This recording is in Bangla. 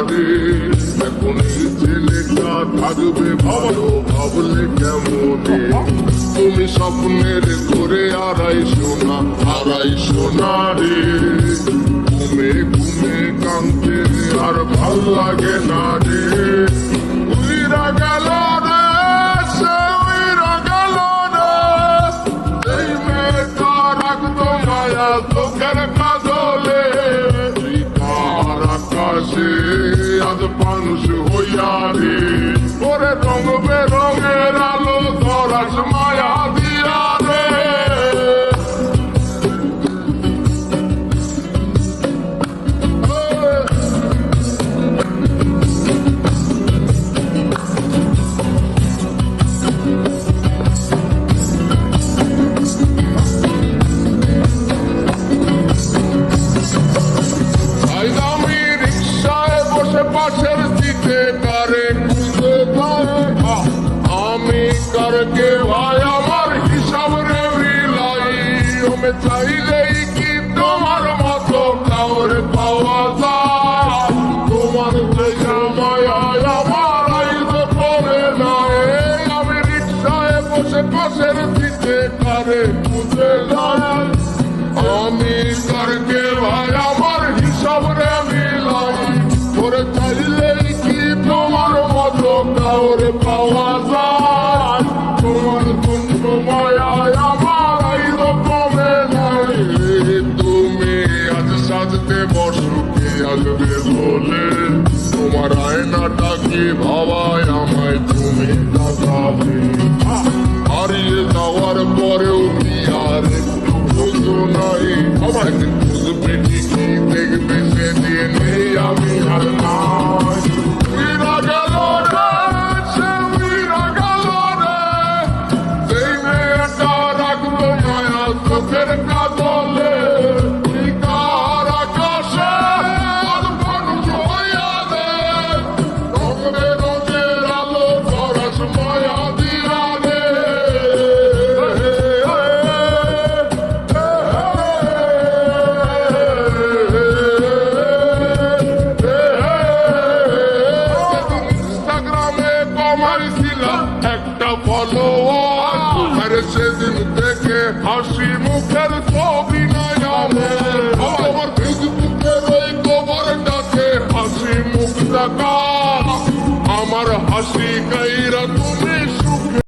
রে এখন এই ছেলেটা থাকবে ভালো ভাবলে কেমনে তুমি স্বপ্নের করে হারাই সোনা রে ঘুমে ঘুমে কাঁদতে আর ভাল লাগে না রে উইরা গেল রে সে উইরা গেল রে এই মেয়েটা রাখতো মায়া চোখের কাজলে তার আকাশে আজ মানুষ হইয়া রে ওরে রঙ বেরঙের আলো ধরাস মায়া দিয়া রে পাশের দিতে কারে খুঁজে আমি কারকে ভাই আমার হিসাব রে মিলাই আমি চাইলেই কি তোমার মতো কাউরে পাওয়া যায় তোমার মায়া আমার আইজ পড়ে নাই আমি রিক্সায় বসে পাশের দিতে কারে খুঁজে যাই আমি কারকে ভাই আমার হিসাব রে মিলাই ওরে চাইলেই কি তোমার মতো কাউরে পাওয়া যায় তোমার তুণ্ড মায়ায় আমার এইরকমে নাই তুমি আজ সাজতে বসুকে আসবে বলে তোমার আয়নাটা কি ভাবায় আমায় তুমি তাকাবে হারিয়ে যাওয়ার পরেও কি আর একটু বুঝো নাই একদিন বুঝবে ঠিকই দেখবে সেদিন আমি আর নাই উইরা গেল রে সে উইরা গেল রে সেই মেয়েটা রাখতো মায়া চোখের কাজলে তার আকাশে আর মানুষ হইয়া রে রঙে রঙের আলো ধরাস মায়া দিয়া রে একটা ফলোয়ার সেদিন থেকে হাসি মুখের ছবি নাই আমার ফেসবুকের ওই খবরটাকে হাসি মুখ দেখা আমার হাসি কাইরা